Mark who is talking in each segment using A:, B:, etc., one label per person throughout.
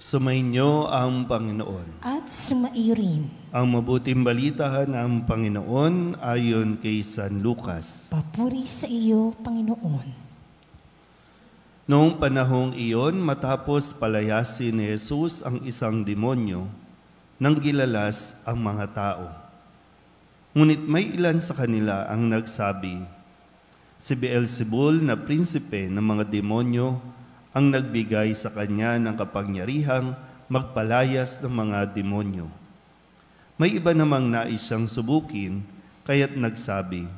A: Sumainyo ang Panginoon.
B: At sumaiyo rin.
A: Ang mabuting balita ng Panginoon ayon kay San Lucas.
B: Papuri sa iyo, Panginoon.
A: Noong panahong iyon, matapos palayasin ni Jesus ang isang demonyo, nang gilalas ang mga tao. Ngunit may ilan sa kanila ang nagsabi, si Beelzebul na prinsipe ng mga demonyo ang nagbigay sa kanya ng kapangyarihang magpalayas ng mga demonyo. May iba namang nais siyang subukin, kaya't nagsabi,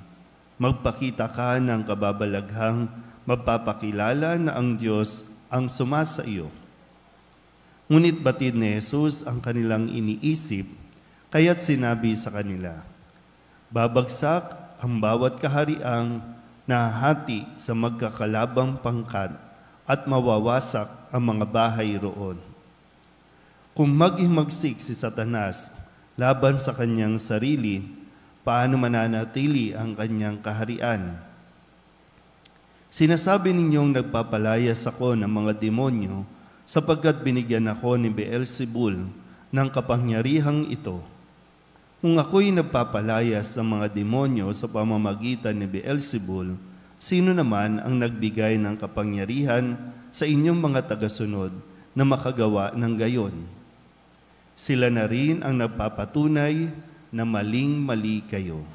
A: magpakita ka ng kababalaghang magpapakilala na ang Diyos ang sumasa iyo. Ngunit batid ni Jesus ang kanilang iniisip, kaya't sinabi sa kanila, babagsak ang bawat kahariang nahati sa magkakalabang pangkat at mawawasak ang mga bahay roon. Kung maghimagsik si Satanas laban sa kanyang sarili, paano mananatili ang kanyang kaharian? Sinasabi ninyong nagpapalayas ako ng mga demonyo sapagkat binigyan ako ni Beelzebul ng kapangyarihang ito. Kung ako'y nagpapalayas ng mga demonyo sa pamamagitan ni Beelzebul, sino naman ang nagbigay ng kapangyarihan sa inyong mga tagasunod na makagawa ng gayon? Sila na rin ang nagpapatunay na maling-mali kayo.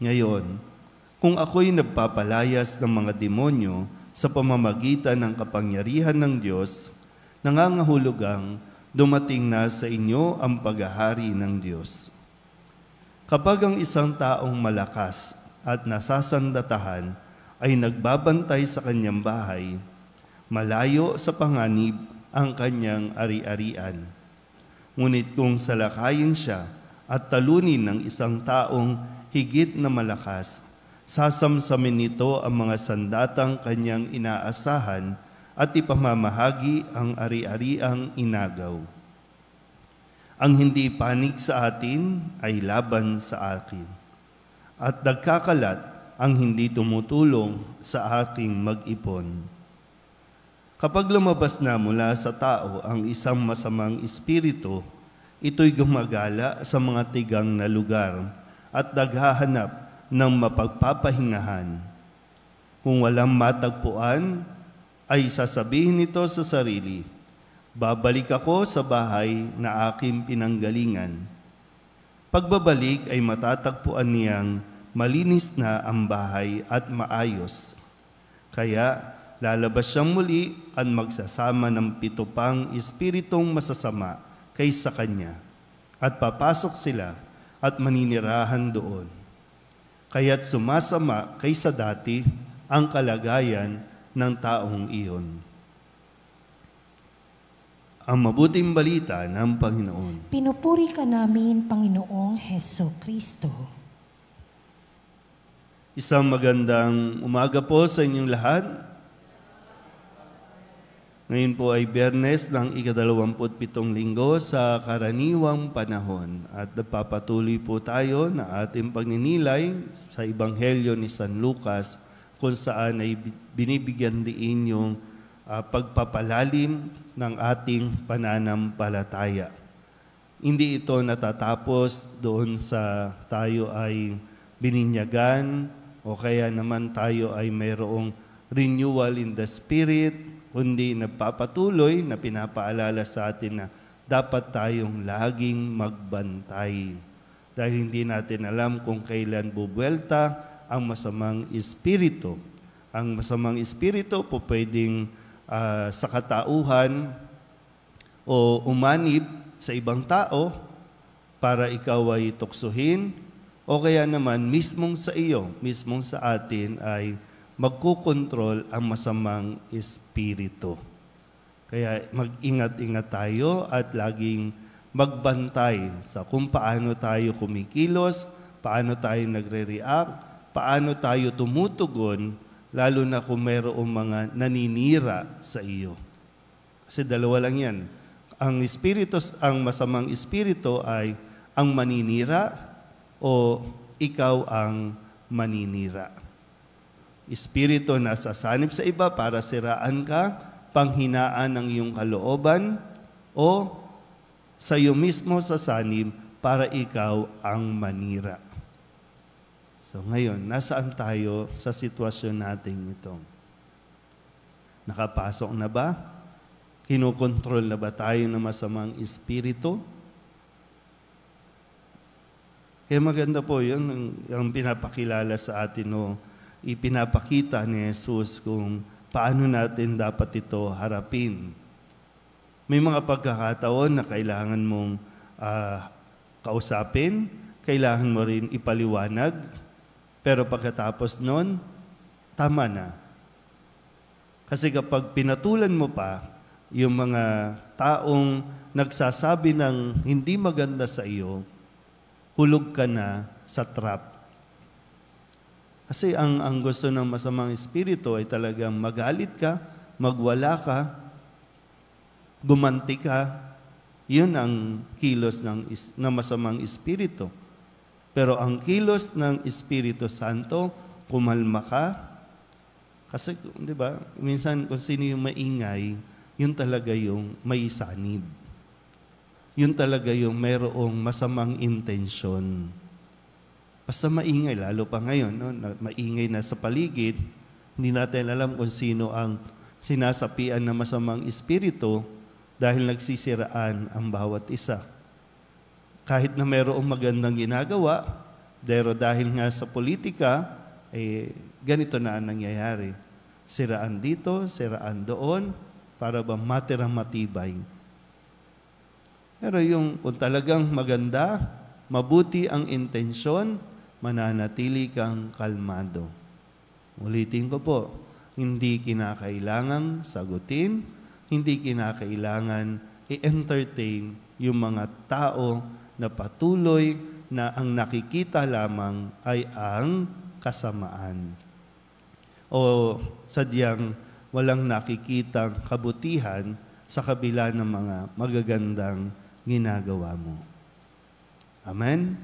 A: Ngayon, kung ako'y nagpapalayas ng mga demonyo sa pamamagitan ng kapangyarihan ng Diyos, nangangahulugang dumating na sa inyo ang paghahari ng Diyos. Kapag ang isang taong malakas at nasasandatahan ay nagbabantay sa kanyang bahay, malayo sa panganib ang kanyang ari-arian. Ngunit kung salakayin siya at talunin ng isang taong higit na malakas, sasamsamin nito ang mga sandatang kanyang inaasahan at ipamamahagi ang ari-ariang inagaw. Ang hindi panig sa atin ay laban sa akin, at nagkakalat ang hindi tumutulong sa aking mag-ipon. Kapag lumabas na mula sa tao ang isang masamang espiritu, ito'y gumagala sa mga tigang na lugar at naghahanap ng mapagpapahingahan. Kung walang matagpuan, ay sasabihin nito sa sarili, babalik ako sa bahay na aking pinanggalingan. Pagbabalik ay matatagpuan niyang malinis na ang bahay at maayos. Kaya lalabas siyang muli at magsasama ng 7 pang espiritong masasama kaysa kanya, at papasok sila at maninirahan doon. Kaya't sumasama kaysa dati ang kalagayan ng taong iyon. Ang mabuting balita ng Panginoon.
B: Pinupuri ka namin, Panginoong Heso Kristo.
A: Isang magandang umaga po sa inyong lahat. Ngayon po ay Biyernes ng ika-27 linggo sa karaniwang panahon at nagpapatuloy po tayo na ating pagninilay sa Ebanghelyo ni San Lucas kung saan ay binibigyan diin yung pagpapalalim ng ating pananampalataya. Hindi ito natatapos doon sa tayo ay bininyagan o kaya naman tayo ay mayroong renewal in the spirit, kundi nagpapatuloy na pinapaalala sa atin na dapat tayong laging magbantay. Dahil hindi natin alam kung kailan bubuelta ang masamang espiritu. Ang masamang espiritu po pwedeng sa katauhan o umanib sa ibang tao para ikaw ay tuksuhin, o kaya naman mismong sa iyo, mismong sa atin ay magkukontrol ang masamang espiritu. Kaya mag-ingat-ingat tayo at laging magbantay sa kung paano tayo kumikilos, paano tayo nagre-react, paano tayo tumutugon, lalo na kung mayroong mga naninira sa iyo. Kasi dalawa lang yan. Ang masamang espiritu ay ang maninira o ikaw ang maninira. Espiritu na sasanib sa iba para siraan ka, panghinaan ng iyong kalooban, o sa iyo mismo sasanib para ikaw ang manira. So ngayon, nasaan tayo sa sitwasyon natin ito? Nakapasok na ba? Kinukontrol na ba tayo ng masamang espiritu? Kaya maganda po yun, ang pinapakilala sa atin o ipinapakita ni Jesus kung paano natin dapat ito harapin. May mga pagkakataon na kailangan mong kausapin, kailangan mo rin ipaliwanag, pero pagkatapos nun, tama na. Kasi kapag pinatulan mo pa yung mga taong nagsasabi ng hindi maganda sa iyo, hulog ka na sa trap. Kasi ang gusto ng masamang espiritu ay talagang magalit ka, magwala ka, gumanti ka. Yun ang kilos ng masamang espiritu. Pero ang kilos ng Espiritu Santo, kumalma ka. Kasi, di ba, minsan kung sino yung maingay, yun talaga yung may sanib. Yun talaga yung mayroong masamang intensyon. Basta maingay, lalo pa ngayon, no? Maingay na sa paligid, hindi natin alam kung sino ang sinasapian na masamang espiritu dahil nagsisiraan ang bawat isa. Kahit na mayroong magandang ginagawa, pero dahil nga sa politika, ganito na ang nangyayari. Siraan dito, siraan doon, para ba matirang matibay. Pero kung talagang maganda, mabuti ang intensyon, mananatili kang kalmado. Ulitin ko po, hindi kinakailangang sagutin, hindi kinakailangan i-entertain yung mga tao na patuloy na ang nakikita lamang ay ang kasamaan. O sadyang walang nakikitang kabutihan sa kabila ng mga magagandang ginagawa mo. Amen?